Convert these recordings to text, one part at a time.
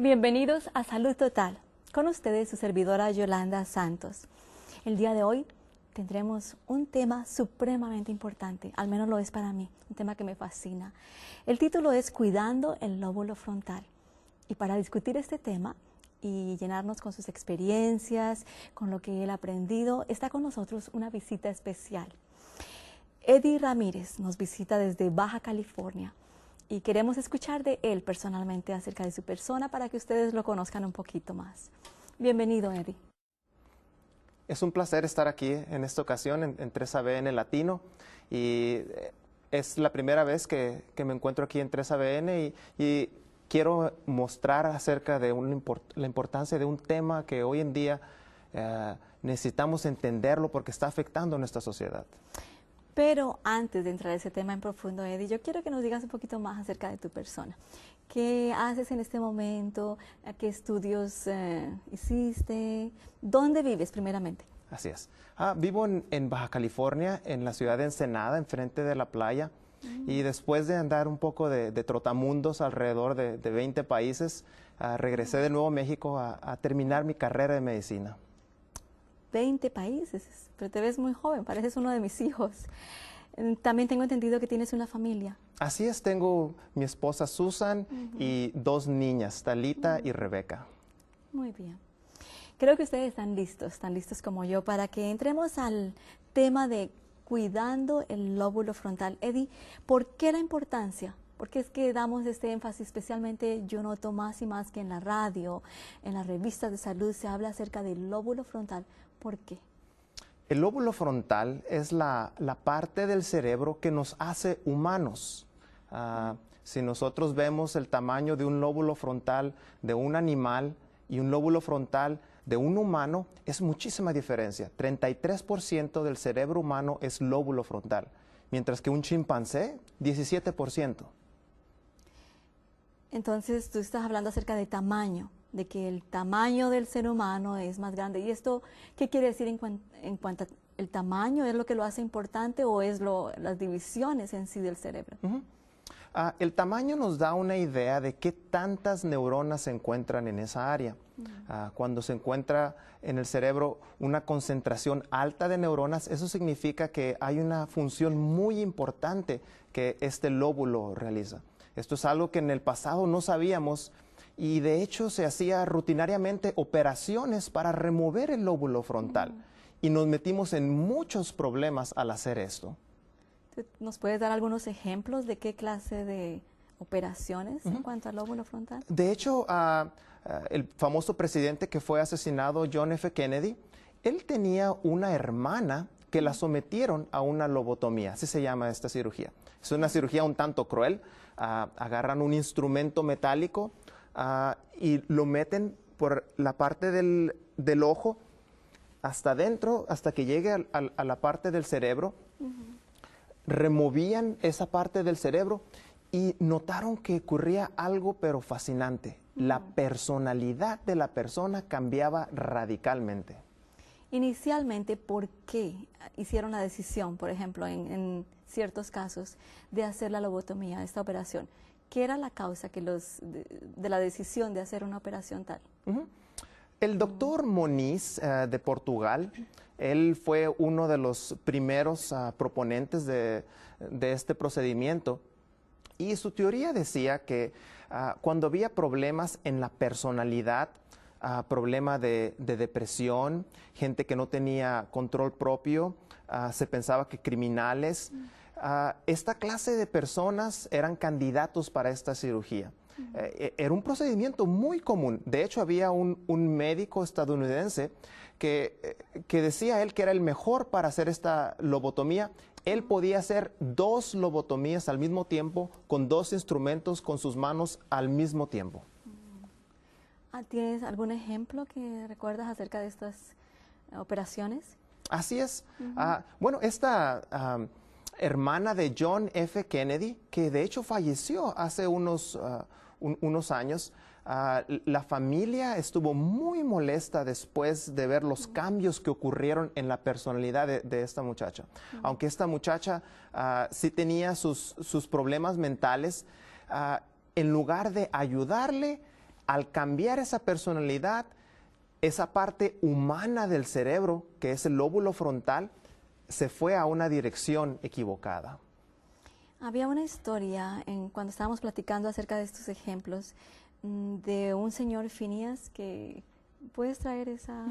Bienvenidos a Salud Total. Con ustedes su servidora Yolanda Santos. El día de hoy tendremos un tema supremamente importante, al menos lo es para mí, un tema que me fascina. El título es Cuidando el lóbulo frontal. Y para discutir este tema y llenarnos con sus experiencias, con lo que él ha aprendido, está con nosotros una visita especial. Eddie Ramírez nos visita desde Baja California y queremos escuchar de él personalmente acerca de su persona para que ustedes lo conozcan un poquito más. Bienvenido, Eddie. Es un placer estar aquí en esta ocasión en 3ABN Latino y es la primera vez que me encuentro aquí en 3ABN y quiero mostrar acerca de la importancia de un tema que hoy en día necesitamos entenderlo porque está afectando a nuestra sociedad. Pero antes de entrar a ese tema en profundo, Eddie, yo quiero que nos digas un poquito más acerca de tu persona. ¿Qué haces en este momento? ¿Qué estudios hiciste? ¿Dónde vives primeramente? Así es. Vivo en Baja California, en la ciudad de Ensenada, enfrente de la playa. Y después de andar un poco de trotamundos alrededor de 20 países, regresé de nuevo a México a terminar mi carrera de medicina. 20 países, pero te ves muy joven, pareces uno de mis hijos. También tengo entendido que tienes una familia. Así es, tengo mi esposa Susan y dos niñas, Talita y Rebeca. Muy bien. Creo que ustedes están listos como yo, para que entremos al tema de cuidando el lóbulo frontal. Eddie, ¿por qué la importancia? ¿Por qué es que damos este énfasis? Especialmente yo noto más y más que en la radio, en las revistas de salud se habla acerca del lóbulo frontal. ¿Por qué? El lóbulo frontal es la parte del cerebro que nos hace humanos. Si nosotros vemos el tamaño de un lóbulo frontal de un animal y un lóbulo frontal de un humano, es muchísima diferencia. 33% del cerebro humano es lóbulo frontal, mientras que un chimpancé, 17%. Entonces tú estás hablando acerca de tamaño, de que el tamaño del ser humano es más grande. ¿Y esto qué quiere decir en cuanto al tamaño? ¿Es lo que lo hace importante o es las divisiones en sí del cerebro? El tamaño nos da una idea de qué tantas neuronas se encuentran en esa área. Cuando se encuentra en el cerebro una concentración alta de neuronas, eso significa que hay una función muy importante que este lóbulo realiza. Esto es algo que en el pasado no sabíamos y de hecho se hacía rutinariamente operaciones para remover el lóbulo frontal y nos metimos en muchos problemas al hacer esto. ¿Nos puedes dar algunos ejemplos de qué clase de operaciones en cuanto al lóbulo frontal? De hecho, el famoso presidente que fue asesinado, John F. Kennedy, él tenía una hermana que la sometieron a una lobotomía, así se llama esta cirugía. Es una cirugía un tanto cruel. Agarran un instrumento metálico y lo meten por la parte del ojo hasta adentro, hasta que llegue a la parte del cerebro. Removían esa parte del cerebro y notaron que ocurría algo pero fascinante. La personalidad de la persona cambiaba radicalmente. Inicialmente, ¿por qué hicieron la decisión, por ejemplo, en ciertos casos, de hacer la lobotomía, esta operación? ¿Qué era la causa de la decisión de hacer una operación tal? El doctor Moniz de Portugal, él fue uno de los primeros proponentes de este procedimiento y su teoría decía que cuando había problemas en la personalidad, problema de depresión, gente que no tenía control propio, se pensaba que criminales, esta clase de personas eran candidatos para esta cirugía. Era un procedimiento muy común. De hecho, había un médico estadounidense que decía él que era el mejor para hacer esta lobotomía. Él podía hacer 2 lobotomías al mismo tiempo, con 2 instrumentos, con sus manos al mismo tiempo. ¿Tienes algún ejemplo que recuerdas acerca de estas operaciones? Así es. Bueno, esta hermana de John F. Kennedy, que de hecho falleció hace unos años, la familia estuvo muy molesta después de ver los cambios que ocurrieron en la personalidad de esta muchacha. Aunque esta muchacha sí tenía sus problemas mentales, en lugar de ayudarle, al cambiar esa personalidad, esa parte humana del cerebro, que es el lóbulo frontal, se fue a una dirección equivocada. Había una historia cuando estábamos platicando acerca de estos ejemplos de un señor Phineas que... ¿Puedes traer esa...?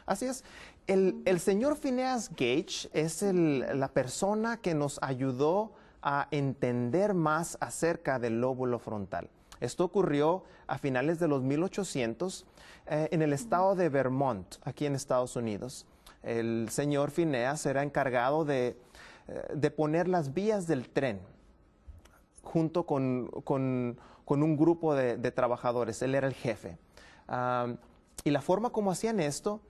Así es. El señor Phineas Gage es la persona que nos ayudó a entender más acerca del lóbulo frontal. Esto ocurrió a finales de los 1800 en el estado de Vermont, aquí en Estados Unidos. El señor Phineas era encargado de poner las vías del tren junto con un grupo de trabajadores. Él era el jefe. Y la forma como hacían esto,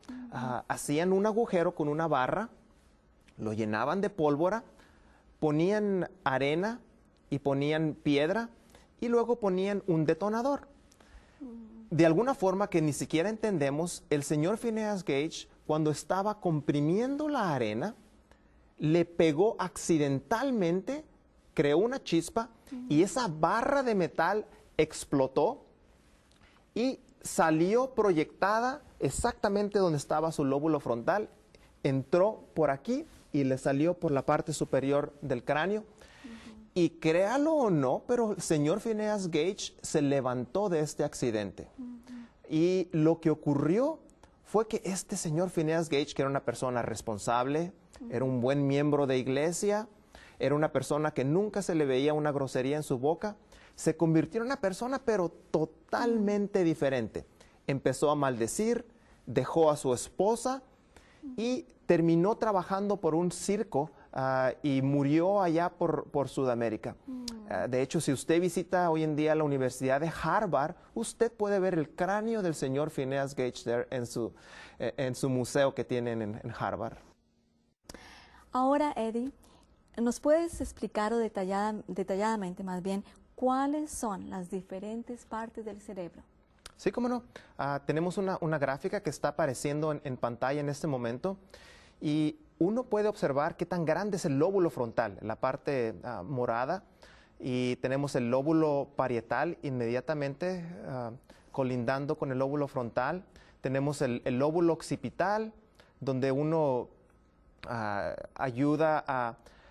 hacían un agujero con una barra, lo llenaban de pólvora, ponían arena y ponían piedra y luego ponían un detonador. De alguna forma que ni siquiera entendemos, el señor Phineas Gage, cuando estaba comprimiendo la arena, le pegó accidentalmente, creó una chispa y esa barra de metal explotó y salió proyectada exactamente donde estaba su lóbulo frontal, entró por aquí y le salió por la parte superior del cráneo. Y créalo o no, pero el señor Phineas Gage se levantó de este accidente. Y lo que ocurrió fue que este señor Phineas Gage, que era una persona responsable, era un buen miembro de iglesia, era una persona que nunca se le veía una grosería en su boca, se convirtió en una persona pero totalmente diferente. Empezó a maldecir, dejó a su esposa y terminó trabajando por un circo y murió allá por Sudamérica. De hecho, si usted visita hoy en día la Universidad de Harvard, usted puede ver el cráneo del señor Phineas Gage en su museo que tienen en Harvard. Ahora, Eddie, ¿nos puedes explicar detalladamente más bien cuáles son las diferentes partes del cerebro? Sí, cómo no. Tenemos una gráfica que está apareciendo en pantalla en este momento y uno puede observar qué tan grande es el lóbulo frontal, la parte morada, y tenemos el lóbulo parietal inmediatamente colindando con el lóbulo frontal. Tenemos el lóbulo occipital, donde uno ayuda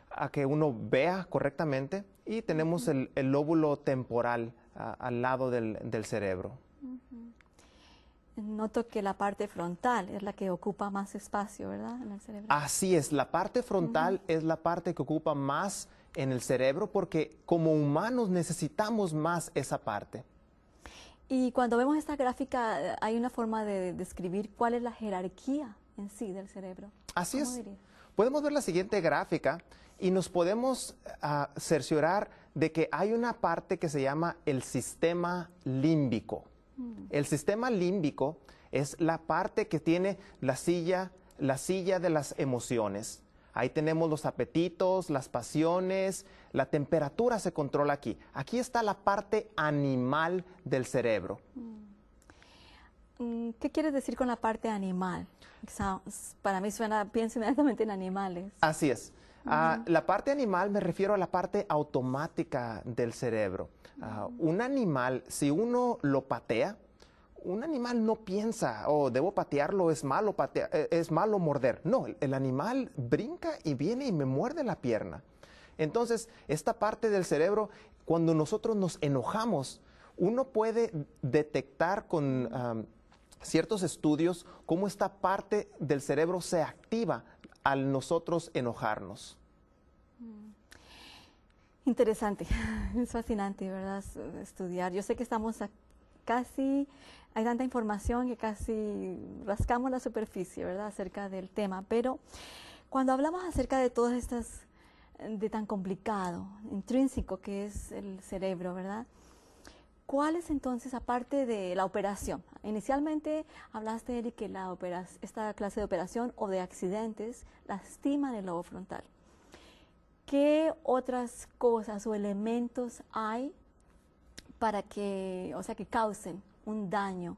a que uno vea correctamente, y tenemos el lóbulo temporal al lado del cerebro. Noto que la parte frontal es la que ocupa más espacio, ¿verdad? En el cerebro. Así es, la parte frontal es la parte que ocupa más en el cerebro porque como humanos necesitamos más esa parte. Y cuando vemos esta gráfica, hay una forma de describir cuál es la jerarquía en sí del cerebro. Así ¿Cómo es. dirías? Podemos ver la siguiente gráfica y nos podemos cerciorar de que hay una parte que se llama el sistema límbico. El sistema límbico es la parte que tiene la silla de las emociones. Ahí tenemos los apetitos, las pasiones, la temperatura se controla aquí. Aquí está la parte animal del cerebro. ¿Qué quieres decir con la parte animal? Para mí pienso inmediatamente en animales. Así es. La parte animal me refiero a la parte automática del cerebro. Un animal, si uno lo patea, un animal no piensa, debo patearlo, es malo morder. No, el animal brinca y viene y me muerde la pierna. Entonces, esta parte del cerebro, cuando nosotros nos enojamos, uno puede detectar con ciertos estudios cómo esta parte del cerebro se activa al nosotros enojarnos. Interesante, es fascinante, ¿verdad? Estudiar. Yo sé que estamos hay tanta información que casi rascamos la superficie, ¿verdad? Acerca del tema, pero cuando hablamos acerca de todas estas, de tan complicado, intrínseco que es el cerebro, ¿verdad? ¿Cuál es entonces, aparte de la operación? Inicialmente hablaste, Eric, que esta clase de operación o de accidentes lastiman el lobo frontal. ¿Qué otras cosas o elementos hay para que causen un daño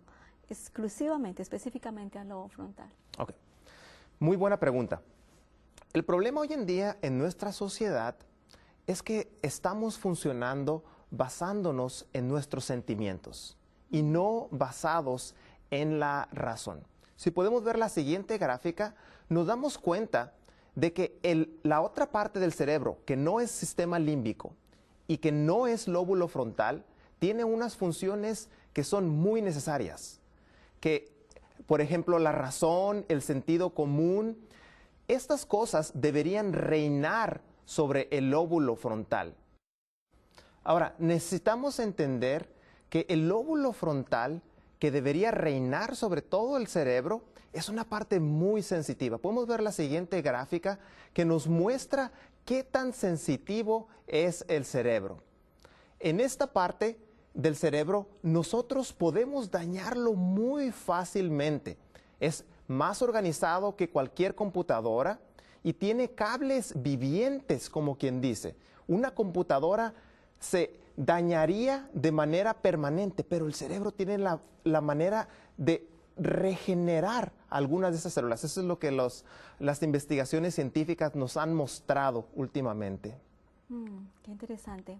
específicamente al lobo frontal? Ok, muy buena pregunta. El problema hoy en día en nuestra sociedad es que estamos funcionando basándonos en nuestros sentimientos. y no basados en la razón. Si podemos ver la siguiente gráfica, nos damos cuenta de que la otra parte del cerebro, que no es sistema límbico y que no es lóbulo frontal, tiene unas funciones que son muy necesarias. Que, por ejemplo, la razón, el sentido común, estas cosas deberían reinar sobre el lóbulo frontal. Ahora, necesitamos entender que el lóbulo frontal, que debería reinar sobre todo el cerebro, es una parte muy sensitiva. Podemos ver la siguiente gráfica que nos muestra qué tan sensitivo es el cerebro. En esta parte del cerebro, nosotros podemos dañarlo muy fácilmente. Es más organizado que cualquier computadora y tiene cables vivientes, como quien dice. Una computadora se dañaría de manera permanente, pero el cerebro tiene la manera de regenerar algunas de esas células. Eso es lo que las investigaciones científicas nos han mostrado últimamente. Qué interesante.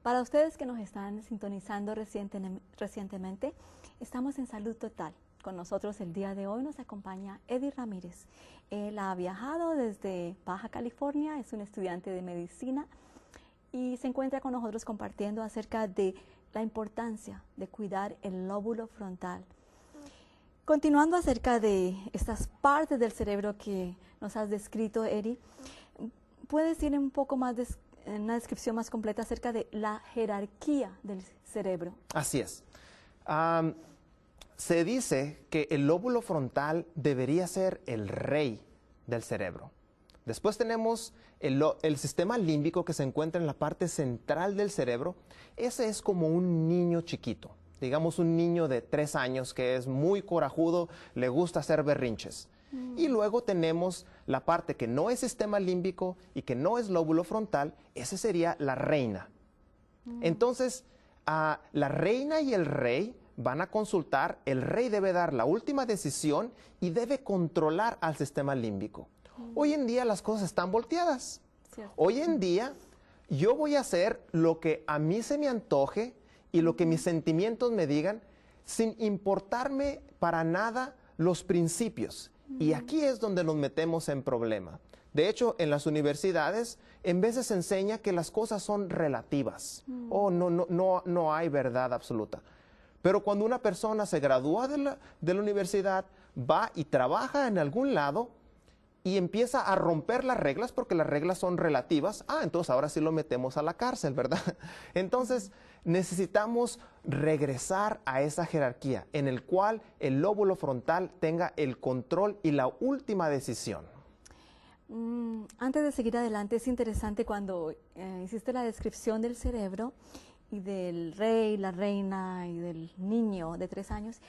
Para ustedes que nos están sintonizando recientemente, estamos en Salud Total. Con nosotros el día de hoy nos acompaña Eddie Ramírez. Él ha viajado desde Baja California, es un estudiante de medicina y se encuentra con nosotros compartiendo acerca de la importancia de cuidar el lóbulo frontal. Continuando acerca de estas partes del cerebro que nos has descrito, Eddie, ¿puedes decir un poco más una descripción más completa acerca de la jerarquía del cerebro? Así es. Se dice que el lóbulo frontal debería ser el rey del cerebro. Después tenemos el sistema límbico que se encuentra en la parte central del cerebro. Ese es como un niño chiquito, digamos un niño de 3 años que es muy corajudo, le gusta hacer berrinches. Y luego tenemos la parte que no es sistema límbico y que no es lóbulo frontal, ese sería la reina. Entonces, la reina y el rey van a consultar, el rey debe dar la última decisión y debe controlar al sistema límbico. Hoy en día las cosas están volteadas. Cierto. Hoy en día yo voy a hacer lo que a mí se me antoje y lo que mis sentimientos me digan, sin importarme para nada los principios. Y aquí es donde nos metemos en problema. De hecho, en las universidades, en veces se enseña que las cosas son relativas. No hay verdad absoluta. Pero cuando una persona se gradúa de la universidad, va y trabaja en algún lado y empieza a romper las reglas porque las reglas son relativas, entonces ahora sí lo metemos a la cárcel, ¿verdad? Entonces necesitamos regresar a esa jerarquía en el cual el lóbulo frontal tenga el control y la última decisión. Antes de seguir adelante, es interesante cuando hiciste la descripción del cerebro y del rey, la reina y del niño de 3 años,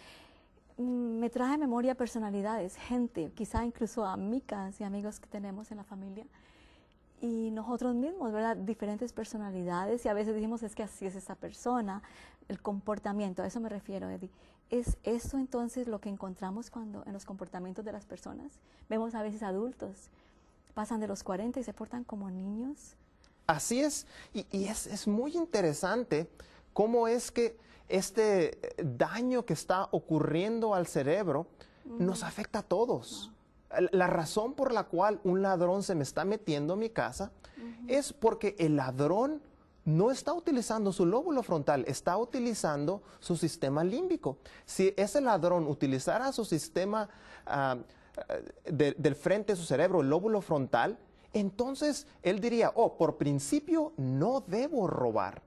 me trae a memoria personalidades, gente, quizá incluso amigas y amigos que tenemos en la familia y nosotros mismos, ¿verdad? Diferentes personalidades y a veces decimos es que así es esa persona, el comportamiento, a eso me refiero, Eddie. ¿Es eso entonces lo que encontramos cuando en los comportamientos de las personas? Vemos a veces adultos, pasan de los 40 y se portan como niños. Así es, y es muy interesante cómo es que este daño que está ocurriendo al cerebro nos afecta a todos. La razón por la cual un ladrón se me está metiendo a mi casa es porque el ladrón no está utilizando su lóbulo frontal, está utilizando su sistema límbico. Si ese ladrón utilizara su sistema del frente de su cerebro, el lóbulo frontal, entonces él diría, por principio no debo robar.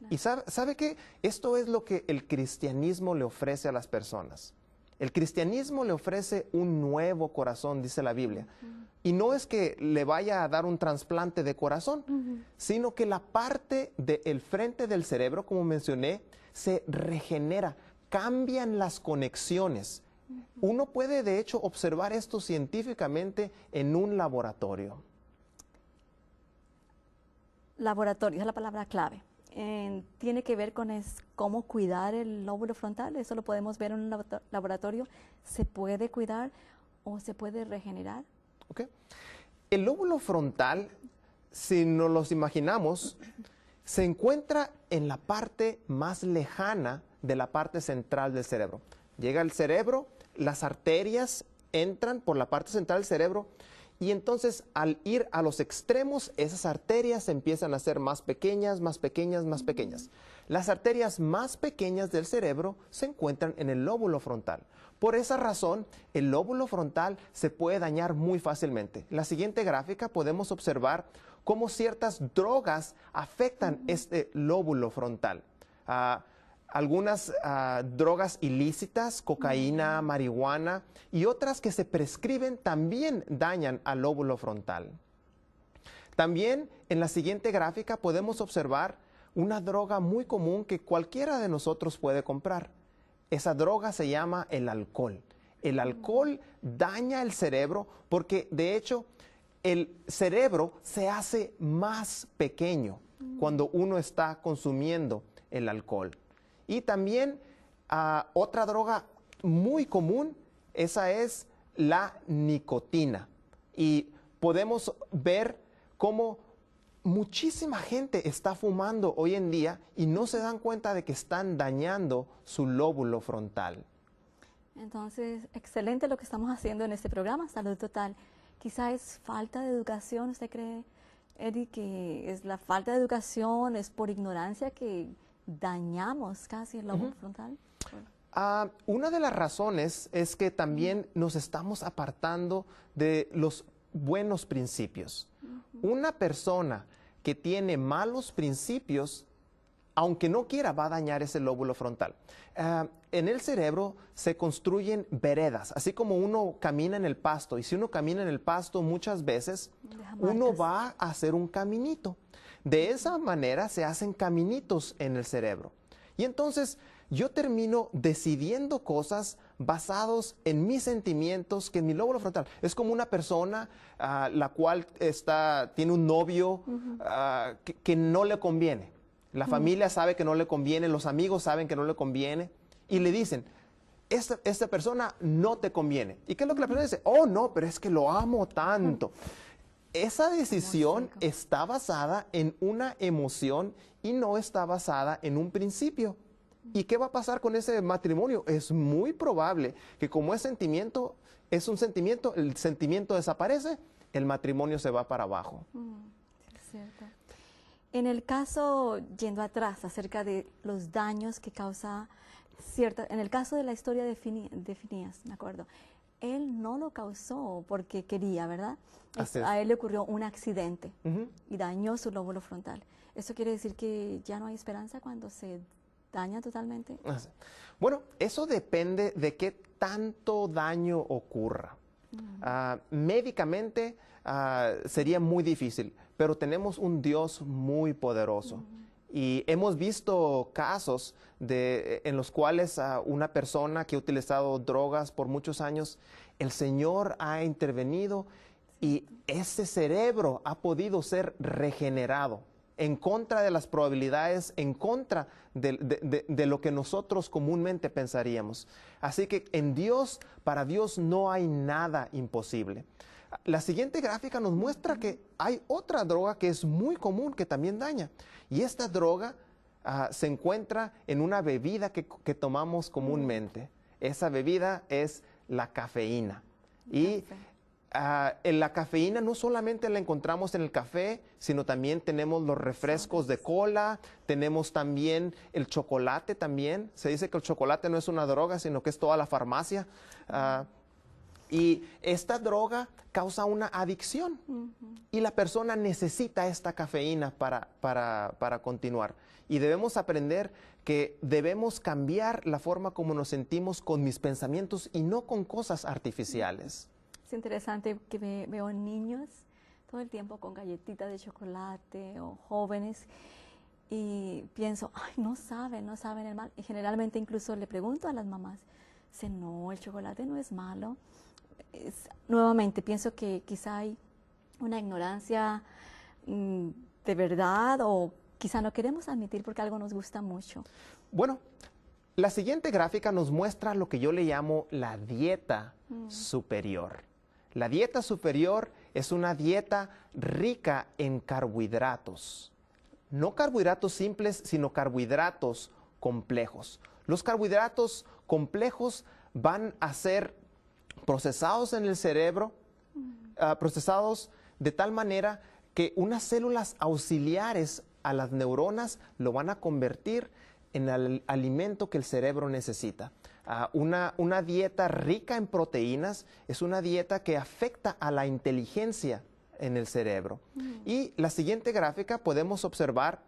Y ¿sabe qué? Esto es lo que el cristianismo le ofrece a las personas. El cristianismo le ofrece un nuevo corazón, dice la Biblia. Y no es que le vaya a dar un trasplante de corazón, sino que la parte del frente del cerebro, como mencioné, se regenera, cambian las conexiones. Uno puede, de hecho, observar esto científicamente en un laboratorio. Laboratorio es la palabra clave. Tiene que ver con cómo cuidar el lóbulo frontal. Eso lo podemos ver en un laboratorio. ¿Se puede cuidar o se puede regenerar? Okay. El lóbulo frontal, si nos los imaginamos, se encuentra en la parte más lejana de la parte central del cerebro. Llega al cerebro, las arterias entran por la parte central del cerebro y entonces al ir a los extremos, esas arterias empiezan a ser más pequeñas, más pequeñas, más pequeñas. Las arterias más pequeñas del cerebro se encuentran en el lóbulo frontal. Por esa razón, el lóbulo frontal se puede dañar muy fácilmente. En la siguiente gráfica podemos observar cómo ciertas drogas afectan este lóbulo frontal. Algunas drogas ilícitas, cocaína, marihuana y otras que se prescriben también dañan al lóbulo frontal. También en la siguiente gráfica podemos observar una droga muy común que cualquiera de nosotros puede comprar. Esa droga se llama el alcohol. El alcohol daña el cerebro porque de hecho el cerebro se hace más pequeño cuando uno está consumiendo el alcohol. Y también otra droga muy común, esa es la nicotina. Y podemos ver cómo muchísima gente está fumando hoy en día y no se dan cuenta de que están dañando su lóbulo frontal. Entonces, excelente lo que estamos haciendo en este programa, Salud Total. Quizá es falta de educación, ¿usted cree, Eddie, que es la falta de educación, es por ignorancia que dañamos casi el lóbulo frontal? Una de las razones es que también nos estamos apartando de los buenos principios. Una persona que tiene malos principios, aunque no quiera, va a dañar ese lóbulo frontal. En el cerebro se construyen veredas, así como uno camina en el pasto. Y si uno camina en el pasto muchas veces, uno va a hacer un caminito. De esa manera se hacen caminitos en el cerebro. Y entonces yo termino decidiendo cosas basados en mis sentimientos, que en mi lóbulo frontal. Es como una persona la cual tiene un novio que no le conviene. La familia sabe que no le conviene, los amigos saben que no le conviene y le dicen, esta persona no te conviene. ¿Y qué es lo que la persona dice? Oh, no, pero es que lo amo tanto. Esa decisión está basada en una emoción y no está basada en un principio. ¿Y qué va a pasar con ese matrimonio? Es muy probable que como es un sentimiento, el sentimiento desaparece, el matrimonio se va para abajo. Es cierto. En el caso, yendo atrás, acerca de los daños que causa en el caso de la historia de Phineas, me acuerdo, él no lo causó porque quería, ¿verdad? A él le ocurrió un accidente y dañó su lóbulo frontal. ¿Eso quiere decir que ya no hay esperanza cuando se daña totalmente? Bueno, eso depende de qué tanto daño ocurra. Médicamente sería muy difícil, pero tenemos un Dios muy poderoso. Y hemos visto casos en los cuales una persona que ha utilizado drogas por muchos años, el Señor ha intervenido y ese cerebro ha podido ser regenerado en contra de las probabilidades, en contra de lo que nosotros comúnmente pensaríamos. Así que para Dios no hay nada imposible. La siguiente gráfica nos muestra que hay otra droga que es muy común, que también daña. Y esta droga se encuentra en una bebida que tomamos comúnmente. Esa bebida es la cafeína. Y la cafeína no solamente la encontramos en el café, sino también tenemos los refrescos de cola, tenemos también el chocolate también. Se dice que el chocolate no es una droga, sino que es toda la farmacia. Y esta droga causa una adicción y la persona necesita esta cafeína para continuar. Y debemos aprender que debemos cambiar la forma como nos sentimos con mis pensamientos y no con cosas artificiales. Es interesante que veo niños todo el tiempo con galletitas de chocolate o jóvenes y pienso, ay, no saben el mal. Y generalmente incluso le pregunto a las mamás, dicen, no, el chocolate no es malo. Nuevamente, pienso que quizá hay una ignorancia de verdad o quizá no queremos admitir porque algo nos gusta mucho. Bueno, la siguiente gráfica nos muestra lo que yo le llamo la dieta superior. La dieta superior es una dieta rica en carbohidratos. No carbohidratos simples, sino carbohidratos complejos. Los carbohidratos complejos van a ser procesados en el cerebro, procesados de tal manera que unas células auxiliares a las neuronas lo van a convertir en el alimento que el cerebro necesita. Una dieta rica en proteínas es una dieta que afecta a la inteligencia en el cerebro. Y la siguiente gráfica podemos observar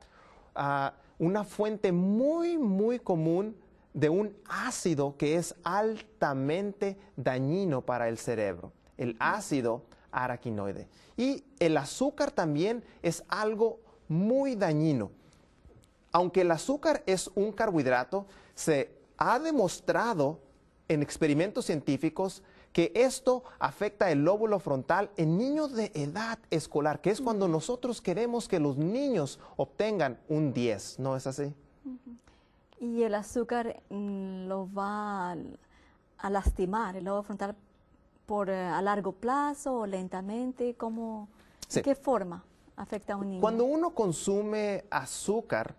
una fuente muy común de un ácido que es altamente dañino para el cerebro, el ácido araquinoide. Y el azúcar también es algo muy dañino. Aunque el azúcar es un carbohidrato, se ha demostrado en experimentos científicos que esto afecta el lóbulo frontal en niños de edad escolar, que es cuando nosotros queremos que los niños obtengan un 10, ¿no es así? Y el azúcar lo va a lastimar el lobo frontal a largo plazo o lentamente. ¿Cómo, Sí. ¿De qué forma afecta a un niño? Cuando uno consume azúcar,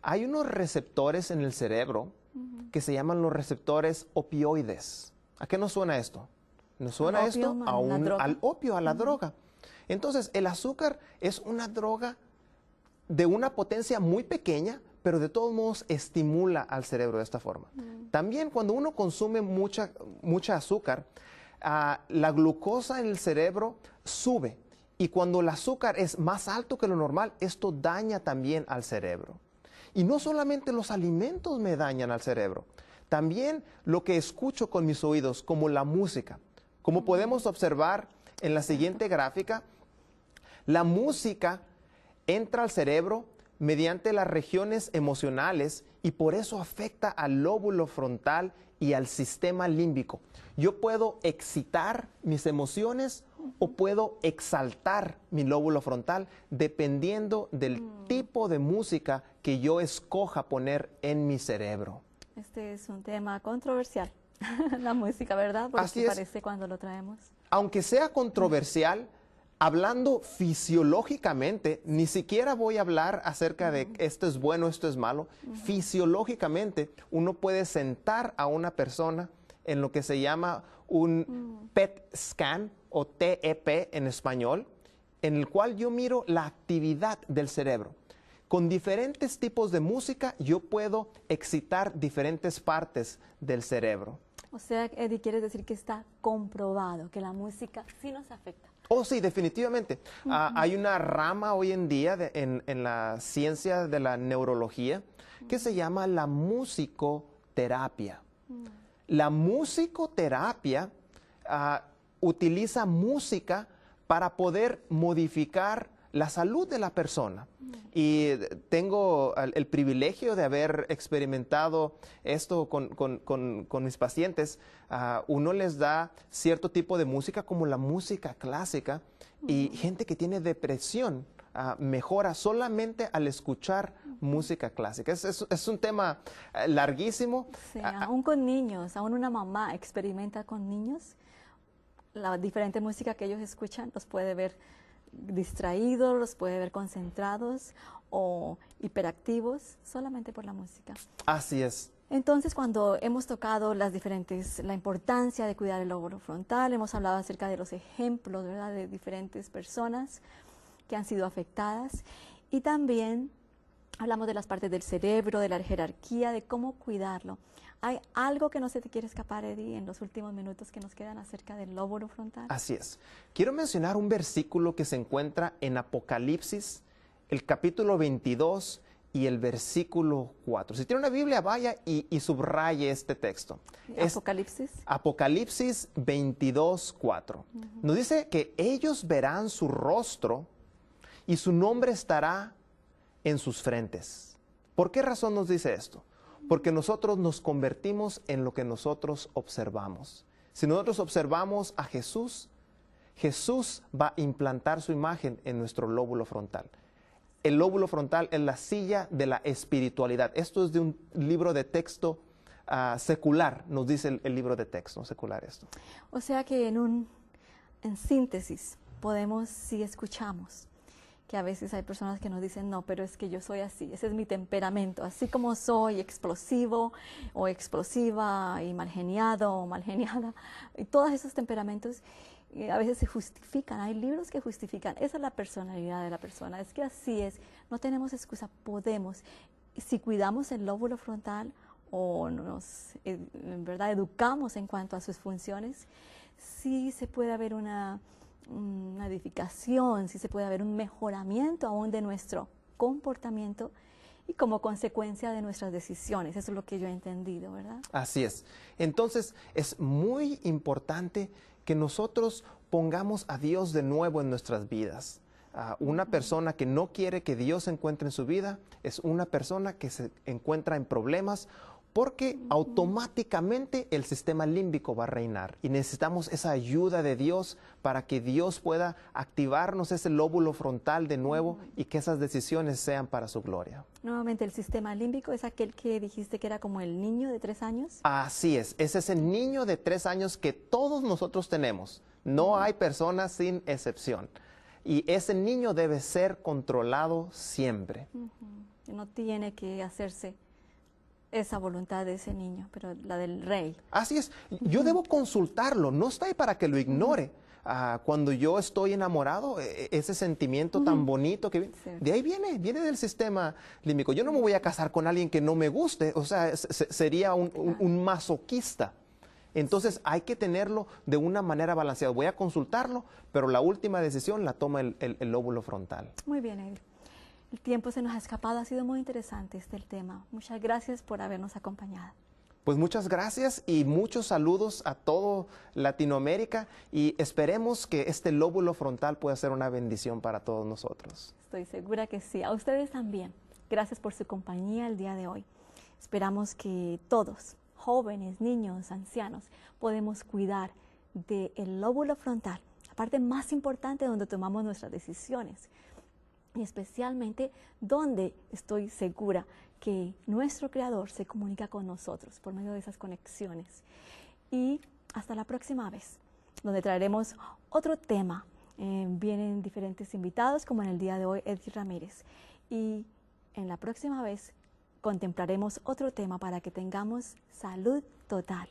hay unos receptores en el cerebro que se llaman los receptores opioides. ¿A qué nos suena esto? Nos suena ¿Al esto opio, a la droga? al opio, a la droga. Entonces, el azúcar es una droga de una potencia muy pequeña, pero de todos modos estimula al cerebro de esta forma. También cuando uno consume mucha azúcar, la glucosa en el cerebro sube. Y cuando el azúcar es más alto que lo normal, esto daña también al cerebro. Y no solamente los alimentos me dañan al cerebro, también lo que escucho con mis oídos, como la música. Como podemos observar en la siguiente gráfica, la música entra al cerebro mediante las regiones emocionales y por eso afecta al lóbulo frontal y al sistema límbico. Yo puedo excitar mis emociones o puedo exaltar mi lóbulo frontal dependiendo del tipo de música que yo escoja poner en mi cerebro. Este es un tema controversial, la música, ¿verdad? Porque Así es. parece cuando lo traemos. Aunque sea controversial, hablando fisiológicamente, ni siquiera voy a hablar acerca de esto es bueno, esto es malo. Fisiológicamente, uno puede sentar a una persona en lo que se llama un PET scan o TEP en español, en el cual yo miro la actividad del cerebro. Con diferentes tipos de música yo puedo excitar diferentes partes del cerebro. O sea, Eddie, ¿quieres decir que está comprobado que la música sí nos afecta? Oh, sí, definitivamente. Hay una rama hoy en día en la ciencia de la neurología que se llama la musicoterapia. La musicoterapia utiliza música para poder modificar la salud de la persona. Y tengo el privilegio de haber experimentado esto con mis pacientes. Uno les da cierto tipo de música como la música clásica y gente que tiene depresión mejora solamente al escuchar música clásica. Es un tema larguísimo. Sí, aún con niños, aún una mamá experimenta con niños. La diferente música que ellos escuchan los puede ver distraídos, los puede ver concentrados o hiperactivos solamente por la música. Así es. Entonces, cuando hemos tocado la importancia de cuidar el lóbulo frontal, hemos hablado acerca de los ejemplos, ¿verdad?, de diferentes personas que han sido afectadas y también hablamos de las partes del cerebro, de la jerarquía, de cómo cuidarlo. ¿Hay algo que no se te quiere escapar, Eddie, en los últimos minutos que nos quedan acerca del lóbulo frontal? Así es. Quiero mencionar un versículo que se encuentra en Apocalipsis, el capítulo 22 y el versículo 4. Si tiene una Biblia, vaya y subraye este texto. Apocalipsis. Apocalipsis 22, 4. Nos dice que ellos verán su rostro y su nombre estará en sus frentes. ¿Por qué razón nos dice esto? Porque nosotros nos convertimos en lo que nosotros observamos. Si nosotros observamos a Jesús, Jesús va a implantar su imagen en nuestro lóbulo frontal. El lóbulo frontal es la silla de la espiritualidad. Esto es de un libro de texto secular, nos dice el libro de texto secular esto. O sea que en síntesis podemos, si escuchamos que a veces hay personas que nos dicen, no, pero es que yo soy así, ese es mi temperamento, así como soy explosivo o explosiva y mal geniado o mal geniada, y todos esos temperamentos a veces se justifican, hay libros que justifican, esa es la personalidad de la persona, es que así es, no tenemos excusa, podemos, si cuidamos el lóbulo frontal o nos, en verdad, educamos en cuanto a sus funciones, sí se puede haber una edificación, sí se puede haber un mejoramiento aún de nuestro comportamiento y como consecuencia de nuestras decisiones. Eso es lo que yo he entendido, ¿verdad? Así es. Entonces, es muy importante que nosotros pongamos a Dios de nuevo en nuestras vidas. Una persona que no quiere que Dios se encuentre en su vida es una persona que se encuentra en problemas porque automáticamente el sistema límbico va a reinar y necesitamos esa ayuda de Dios para que Dios pueda activarnos ese lóbulo frontal de nuevo y que esas decisiones sean para su gloria. Nuevamente, el sistema límbico es aquel que dijiste que era como el niño de 3 años. Así es ese niño de 3 años que todos nosotros tenemos. No hay personas sin excepción. Y ese niño debe ser controlado siempre. No tiene que hacerse esa voluntad de ese niño, pero la del rey. Así es. Yo debo consultarlo. No está ahí para que lo ignore. Cuando yo estoy enamorado, ese sentimiento tan bonito que de ahí viene del sistema límbico. Yo no me voy a casar con alguien que no me guste. O sea, sería un masoquista. Entonces hay que tenerlo de una manera balanceada. Voy a consultarlo, pero la última decisión la toma el lóbulo frontal. Muy bien, Eddie. El tiempo se nos ha escapado, ha sido muy interesante el tema. Muchas gracias por habernos acompañado. Pues muchas gracias y muchos saludos a todo Latinoamérica y esperemos que este lóbulo frontal pueda ser una bendición para todos nosotros. Estoy segura que sí, a ustedes también. Gracias por su compañía el día de hoy. Esperamos que todos, jóvenes, niños, ancianos, podemos cuidar del lóbulo frontal, la parte más importante donde tomamos nuestras decisiones y especialmente donde estoy segura que nuestro Creador se comunica con nosotros por medio de esas conexiones. Y hasta la próxima vez, donde traeremos otro tema. Vienen diferentes invitados, como en el día de hoy, Eddie Ramírez. Y en la próxima vez contemplaremos otro tema para que tengamos salud total.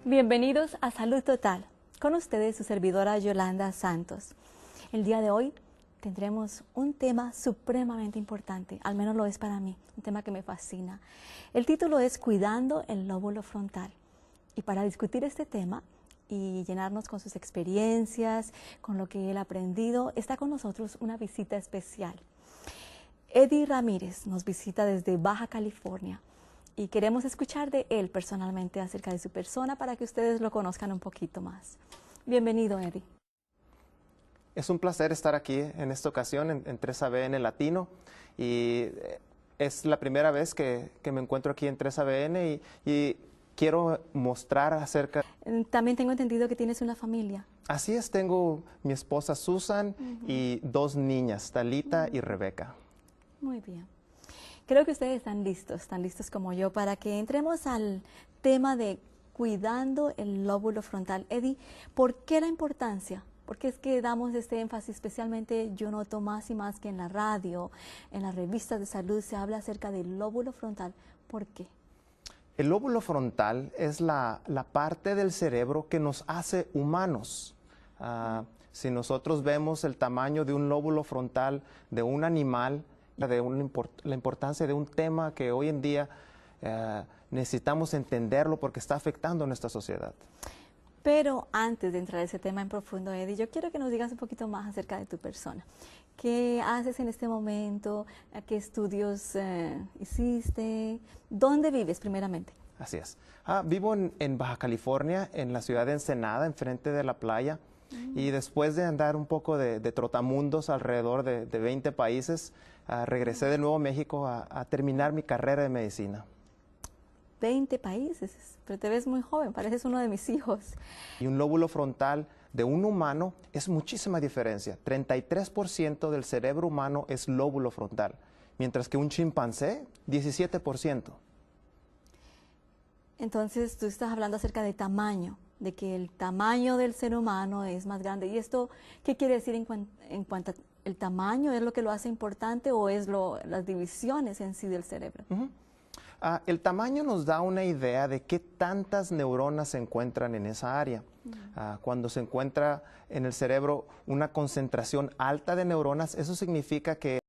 Bienvenidos a Salud Total. Con ustedes su servidora Yolanda Santos. El día de hoy tendremos un tema supremamente importante, al menos lo es para mí, un tema que me fascina. El título es Cuidando el lóbulo frontal. Y para discutir este tema y llenarnos con sus experiencias, con lo que él ha aprendido, está con nosotros una visita especial. Eddie Ramírez nos visita desde Baja California. Y queremos escuchar de él personalmente acerca de su persona para que ustedes lo conozcan un poquito más. Bienvenido, Eddie. Es un placer estar aquí en esta ocasión en 3ABN Latino y es la primera vez que me encuentro aquí en 3ABN y quiero mostrar acerca... También tengo entendido que tienes una familia. Así es, tengo mi esposa Susan y 2 niñas, Talita y Rebeca. Muy bien. Creo que ustedes están listos como yo, para que entremos al tema de cuidando el lóbulo frontal. Eddie, ¿por qué la importancia? ¿Por qué es que damos este énfasis? Especialmente yo noto más y más que en la radio, en las revistas de salud se habla acerca del lóbulo frontal. ¿Por qué? El lóbulo frontal es la parte del cerebro que nos hace humanos. Si nosotros vemos el tamaño de un lóbulo frontal de un animal, la importancia de un tema que hoy en día necesitamos entenderlo porque está afectando a nuestra sociedad. Pero antes de entrar a ese tema en profundo, Eddie, yo quiero que nos digas un poquito más acerca de tu persona. ¿Qué haces en este momento? ¿Qué estudios hiciste? ¿Dónde vives primeramente? Así es. Vivo en Baja California, en la ciudad de Ensenada, enfrente de la playa. Y después de andar un poco de trotamundos alrededor de 20 países, regresé de nuevo a México a terminar mi carrera de medicina. 20 países, pero te ves muy joven, pareces uno de mis hijos. Y un lóbulo frontal de un humano es muchísima diferencia. 33% del cerebro humano es lóbulo frontal, mientras que un chimpancé, 17%. Entonces tú estás hablando acerca de tamaño, de que el tamaño del ser humano es más grande. ¿Y esto qué quiere decir en cuanto al tamaño? ¿Es lo que lo hace importante o es las divisiones en sí del cerebro? El tamaño nos da una idea de qué tantas neuronas se encuentran en esa área. Cuando se encuentra en el cerebro una concentración alta de neuronas, eso significa que